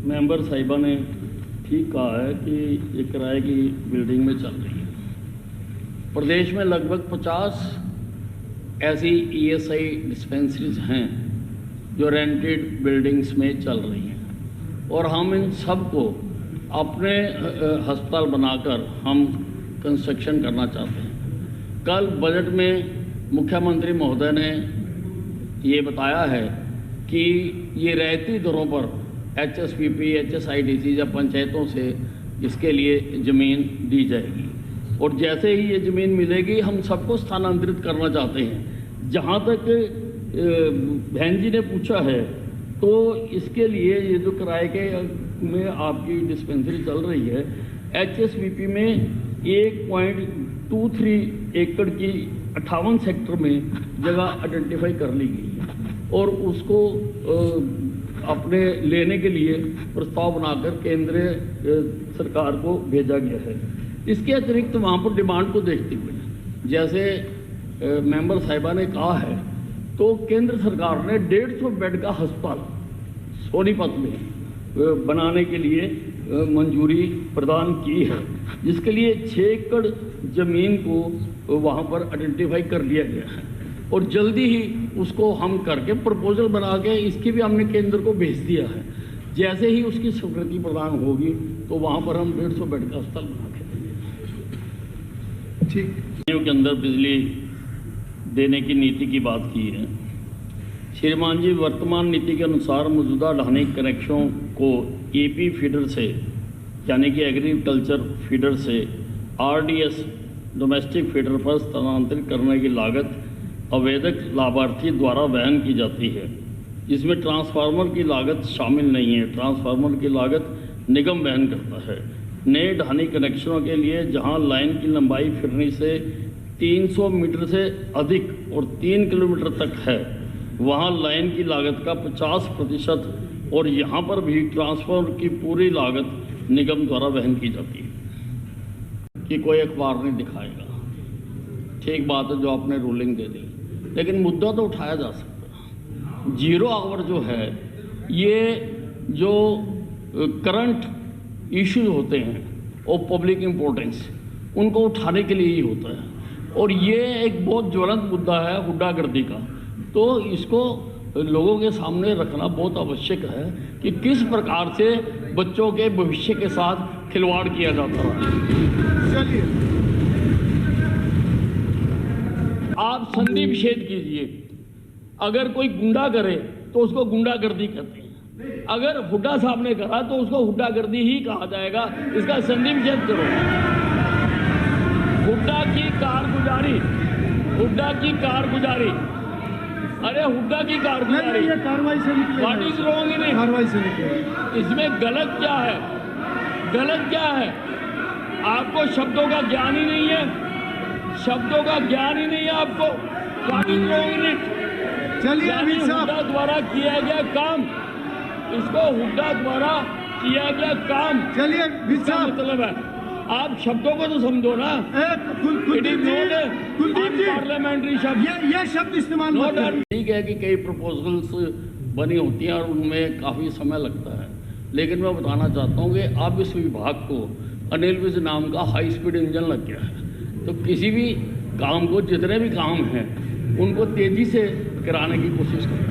Member साहिबा ने ठीक कहा है कि ये किराए की बिल्डिंग में चल रही है। प्रदेश में लगभग 50 ऐसी ESI डिस्पेंसरीज हैं जो रेंटेड बिल्डिंग्स में चल रही हैं और हम इन सब को अपने अस्पताल बनाकर हम कंस्ट्रक्शन करना चाहते हैं। कल बजट में मुख्यमंत्री महोदय ने ये बताया है कि ये रहती दरों पर HSPP, HSIDC या पंचायतों से इसके लिए ज़मीन दी जाएगी और जैसे ही ये ज़मीन मिलेगी हम सबको स्थानांतरित करना चाहते हैं। जहाँ तक बहन जी ने पूछा है तो इसके लिए ये जो किराए के में आपकी डिस्पेंसरी चल रही है, HSPP में 1.23 एकड़ की 58 सेक्टर में जगह आइडेंटिफाई कर ली गई है और उसको अपने लेने के लिए प्रस्ताव बनाकर केंद्रीय सरकार को भेजा गया है। इसके अतिरिक्त वहाँ पर डिमांड को देखते हुए जैसे मेंबर साहिबा ने कहा है तो केंद्र सरकार ने 150 बेड का अस्पताल सोनीपत में बनाने के लिए मंजूरी प्रदान की है, जिसके लिए 6 एकड़ ज़मीन को वहाँ पर आइडेंटिफाई कर लिया गया है और जल्दी ही उसको हम करके प्रपोजल बना के इसकी भी हमने केंद्र को भेज दिया है। जैसे ही उसकी स्वीकृति प्रदान होगी तो वहाँ पर हम 150 बेड का अस्पताल बना के देंगे। ठीक के अंदर बिजली देने की नीति की बात की है। श्रीमान जी, वर्तमान नीति के अनुसार मौजूदा ढानी कनेक्शनों को AP फीडर से यानी कि एग्रीकल्चर फीडर से RDS डोमेस्टिक फीडर पर स्थानांतरित करने की लागत आवेदक लाभार्थी द्वारा वहन की जाती है। इसमें ट्रांसफार्मर की लागत शामिल नहीं है। ट्रांसफार्मर की लागत निगम वहन करता है। नए ढानी कनेक्शनों के लिए जहां लाइन की लंबाई फिरनी से 300 मीटर से अधिक और 3 किलोमीटर तक है, वहां लाइन की लागत का 50% और यहाँ पर भी ट्रांसफार्मर की पूरी लागत निगम द्वारा वहन की जाती है। कि कोई अखबार नहीं दिखाएगा, ठीक बात है जो आपने रूलिंग दे दी, लेकिन मुद्दा तो उठाया जा सकता है। 0 आवर जो है, ये जो करंट इश्यूज होते हैं और पब्लिक इम्पोर्टेंस, उनको उठाने के लिए ही होता है और ये एक बहुत ज्वलंत मुद्दा है गुंडागर्दी का, तो इसको लोगों के सामने रखना बहुत आवश्यक है कि किस प्रकार से बच्चों के भविष्य के साथ खिलवाड़ किया जाता है। चलिए, आप संधि विच्छेद कीजिए। अगर कोई गुंडा करे तो उसको गुंडागर्दी कहते हैं, अगर हुड्डा साहब ने करा तो उसको हुड्डागर्दी ही कहा जाएगा। इसका संधि विच्छेद करो। हुड्डा की कारगुजारी, हुड्डा की कारगुजारी, अरे हुड्डा की कारगुजारी कार्रवाई से निकले, what is wrong in it? कार्रवाई से निकले। इसमें गलत क्या है? गलत क्या है? आपको शब्दों का ज्ञान ही नहीं है, शब्दों का ज्ञान ही नहीं है आपको। What is wrong in it? चलिए अमित साहब, हुड्डा द्वारा किया गया काम, इसको हुड्डा द्वारा किया गया काम, चलिए अमित साहब, मतलब है आप शब्दों को तो समझो ना। कुलदीप जी, पार्लियामेंट्री शब्द, ये शब्द इस्तेमाल मत करें। ठीक है कि कई प्रपोजल्स बनी होती हैं और उनमें काफ़ी समय लगता है, लेकिन मैं बताना चाहता हूँ कि अब इस विभाग को अनिल विज नाम का हाई स्पीड इंजन लग गया है, तो किसी भी काम को, जितने भी काम हैं उनको तेज़ी से कराने की कोशिश करें।